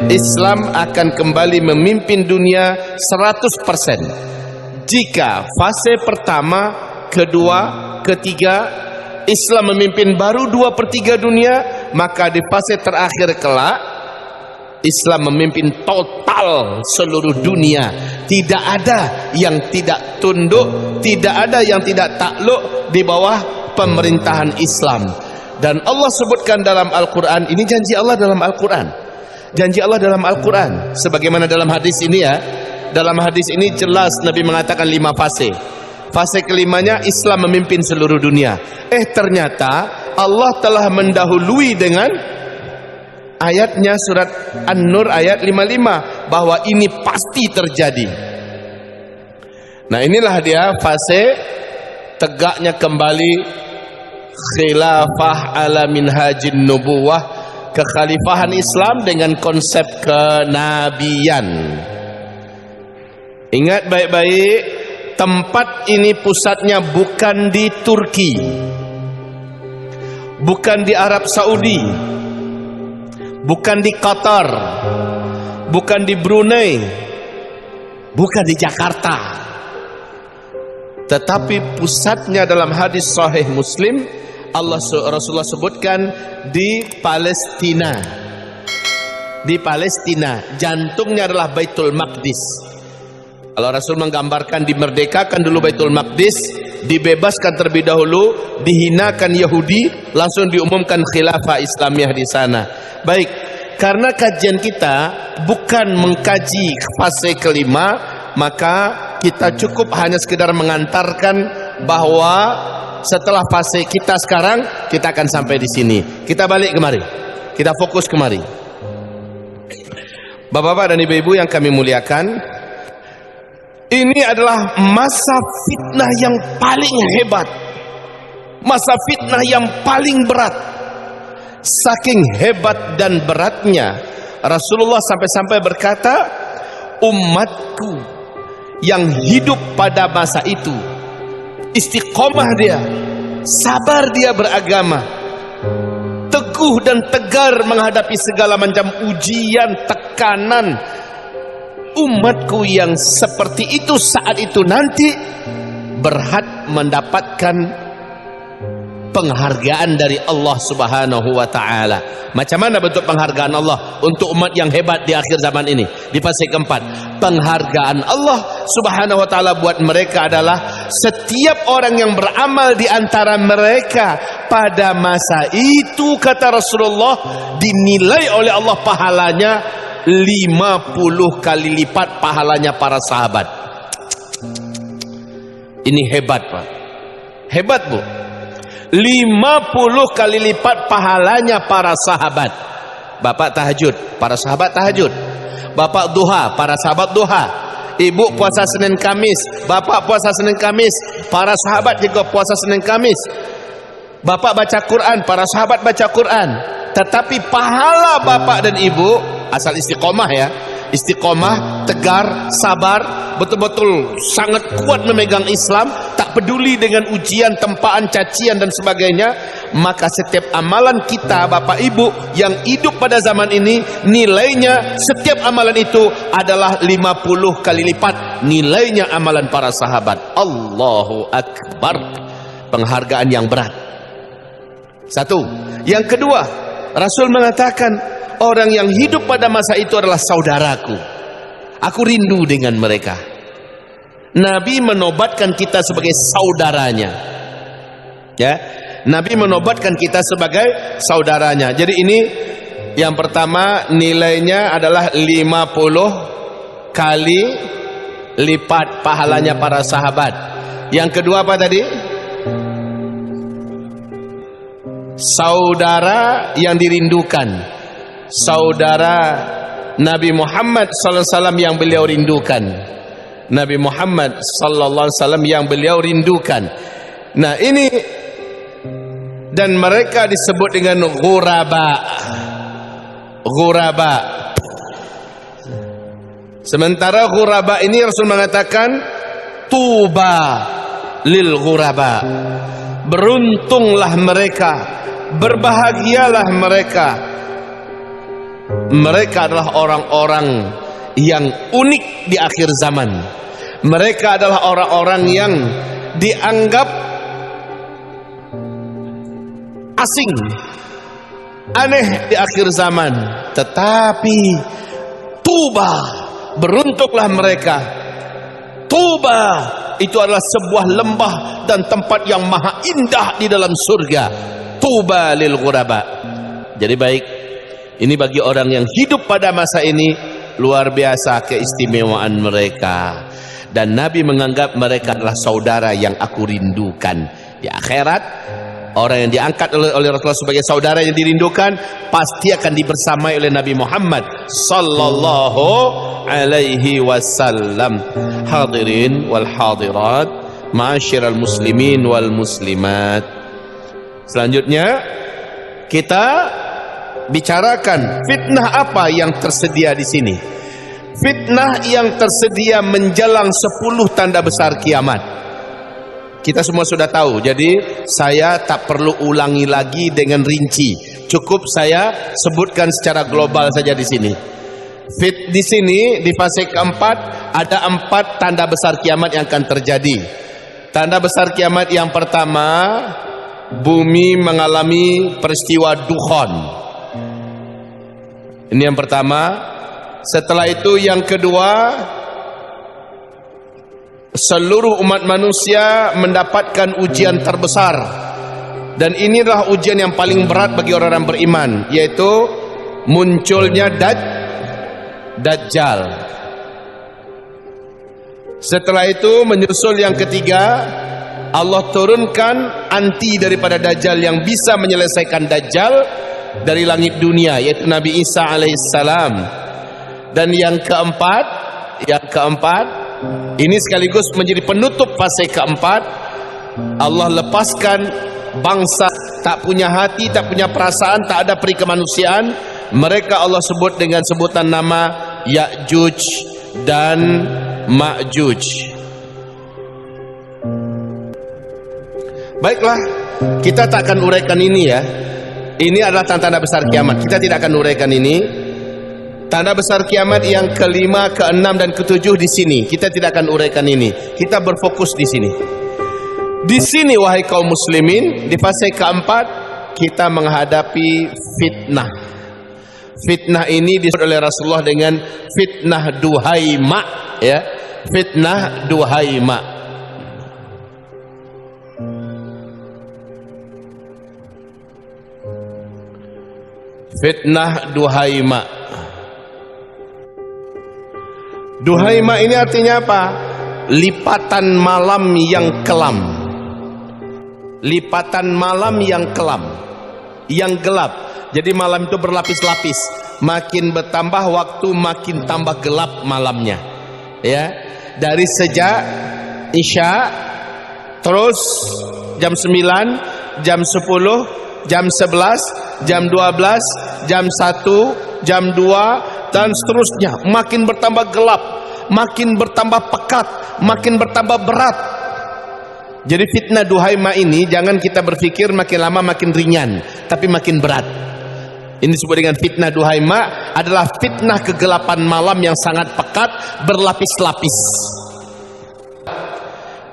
Islam akan kembali memimpin dunia 100%. Jika fase pertama, kedua, ketiga Islam memimpin baru 2/3 dunia, maka di fase terakhir kelak Islam memimpin total seluruh dunia. Tidak ada yang tidak tunduk, tidak ada yang tidak takluk di bawah pemerintahan Islam. Dan Allah sebutkan dalam Al-Quran, ini janji Allah dalam Al-Quran, janji Allah dalam Al-Quran, sebagaimana dalam hadis ini ya. Dalam hadis ini jelas Nabi mengatakan 5 fase. Fase kelimanya Islam memimpin seluruh dunia. Ternyata Allah telah mendahului dengan ayatnya surat An-Nur ayat 55 bahwa ini pasti terjadi. Nah, inilah dia fase tegaknya kembali khilafah ala minhajin nubuwah, kekhalifahan Islam dengan konsep kenabian. Ingat baik-baik, tempat ini pusatnya bukan di Turki, bukan di Arab Saudi, bukan di Qatar, bukan di Brunei, bukan di Jakarta, tetapi pusatnya dalam hadis sahih Muslim, Rasulullah sebutkan di Palestina. Di Palestina, jantungnya adalah Baitul Maqdis. Kalau Rasul menggambarkan dimerdekakan dulu Baitul Maqdis, dibebaskan terlebih dahulu, dihinakan Yahudi, langsung diumumkan khilafah Islamiyah di sana. Baik, karena kajian kita bukan mengkaji fase kelima, maka kita cukup hanya sekedar mengantarkan bahwa setelah fase kita sekarang, kita akan sampai di sini. Kita balik kemari, kita fokus kemari. Bapak-bapak dan ibu-ibu yang kami muliakan, ini adalah masa fitnah yang paling hebat, masa fitnah yang paling berat. Saking hebat dan beratnya, Rasulullah sampai-sampai berkata, umatku yang hidup pada masa itu istiqomah dia, sabar dia beragama, teguh dan tegar menghadapi segala macam ujian, tekanan. Umatku yang seperti itu saat itu nanti berhak mendapatkan penghargaan dari Allah Subhanahu wa ta'ala. Macam mana bentuk penghargaan Allah untuk umat yang hebat di akhir zaman ini? Di fase keempat, penghargaan Allah Subhanahu wa ta'ala buat mereka adalah setiap orang yang beramal di antara mereka pada masa itu, kata Rasulullah, dinilai oleh Allah pahalanya 50 kali lipat pahalanya para sahabat. Ini hebat, Pak. Hebat, Bu. 50 kali lipat pahalanya para sahabat. Bapak tahajud, para sahabat tahajud. Bapak duha, para sahabat duha. Ibu puasa Senin Kamis, bapak puasa Senin Kamis, para sahabat juga puasa Senin Kamis. Bapak baca Quran, para sahabat baca Quran. Tetapi pahala bapak dan ibu asal istiqomah ya, istiqomah, tegar, sabar, betul-betul sangat kuat memegang Islam, tak peduli dengan ujian, tempaan, cacian dan sebagainya, maka setiap amalan kita bapak ibu yang hidup pada zaman ini, nilainya setiap amalan itu adalah 50 kali lipat nilainya amalan para sahabat. Allahu Akbar. Penghargaan yang berat. Satu. Yang kedua, Rasul mengatakan orang yang hidup pada masa itu adalah saudaraku. Aku rindu dengan mereka. Nabi menobatkan kita sebagai saudaranya. Ya, Nabi menobatkan kita sebagai saudaranya. Jadi ini yang pertama, nilainya adalah 50 kali lipat pahalanya para sahabat. Yang kedua apa tadi? Saudara yang dirindukan, saudara Nabi Muhammad sallallahu alaihi wasallam yang beliau rindukan, Nabi Muhammad sallallahu alaihi wasallam yang beliau rindukan. Nah ini, dan mereka disebut dengan ghuraba. Ghuraba. Sementara ghuraba ini Rasul mengatakan tuba lil ghuraba. Beruntunglah mereka, berbahagialah mereka Mereka adalah orang-orang yang unik di akhir zaman. Mereka adalah orang-orang yang dianggap asing, aneh di akhir zaman. Tetapi Tuba, beruntuklah mereka. Tuba itu adalah sebuah lembah dan tempat yang maha indah di dalam surga. Tuba lil ghuraba. Jadi baik, ini bagi orang yang hidup pada masa ini, luar biasa keistimewaan mereka. Dan Nabi menganggap mereka adalah saudara yang aku rindukan. Di akhirat, orang yang diangkat oleh Rasulullah sebagai saudara yang dirindukan pasti akan dibersamai oleh Nabi Muhammad sallallahu alaihi wasallam. Hadirin wal hadirat, ma'asyiral muslimin wal muslimat. Selanjutnya kita bicarakan fitnah apa yang tersedia di sini. Fitnah yang tersedia menjelang 10 tanda besar kiamat. Kita semua sudah tahu, jadi saya tak perlu ulangi lagi dengan rinci. Cukup saya sebutkan secara global saja di sini. Di sini di fase keempat ada 4 tanda besar kiamat yang akan terjadi. Tanda besar kiamat yang pertama, bumi mengalami peristiwa dukhon. Ini yang pertama. Setelah itu yang kedua, seluruh umat manusia mendapatkan ujian terbesar. Dan inilah ujian yang paling berat bagi orang-orang beriman, yaitu munculnya Dajjal. Setelah itu menyusul yang ketiga, Allah turunkan anti daripada Dajjal yang bisa menyelesaikan Dajjal dari langit dunia, yaitu Nabi Isa alaihissalam. Dan yang keempat, ini sekaligus menjadi penutup fase keempat. Allah lepaskan bangsa tak punya hati, tak punya perasaan, tak ada peri kemanusiaan. Mereka Allah sebut dengan sebutan nama Ya'juj dan Ma'juj. Baiklah, kita tak akan uraikan ini ya. Ini adalah tanda besar kiamat. Kita tidak akan uraikan ini. Tanda besar kiamat yang kelima, keenam dan ketujuh di sini. Kita tidak akan uraikan ini. Kita berfokus di sini. Di sini wahai kaum muslimin, di fase keempat kita menghadapi fitnah. Fitnah ini disebut oleh Rasulullah dengan fitnah duhaima, ya. Fitnah duhaima. Fitnah duhaima. Duhaima ini artinya apa? Lipatan malam yang kelam. Lipatan malam yang kelam, yang gelap. Jadi malam itu berlapis-lapis. Makin bertambah waktu, makin tambah gelap malamnya. Ya, dari sejak Isya, terus jam 9, jam 10, jam 11, jam 12, jam 1, jam 2, dan seterusnya. Makin bertambah gelap, makin bertambah pekat, makin bertambah berat. Jadi fitnah duhaima ini jangan kita berpikir makin lama makin ringan, tapi makin berat. Ini disebut dengan fitnah duhaima, adalah fitnah kegelapan malam yang sangat pekat, berlapis-lapis.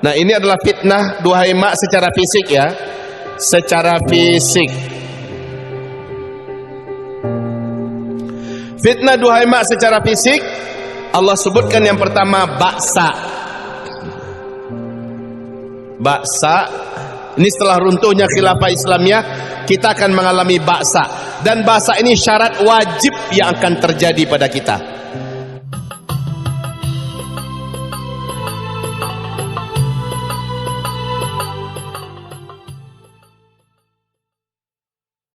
Nah, ini adalah fitnah duhaima secara fisik ya. Secara fisik. Fitnah duhaima secara fisik, Allah sebutkan yang pertama ba'sa. Ba'sa, ini setelah runtuhnya khilafah Islamiyah, kita akan mengalami ba'sa. Dan ba'sa ini syarat wajib yang akan terjadi pada kita.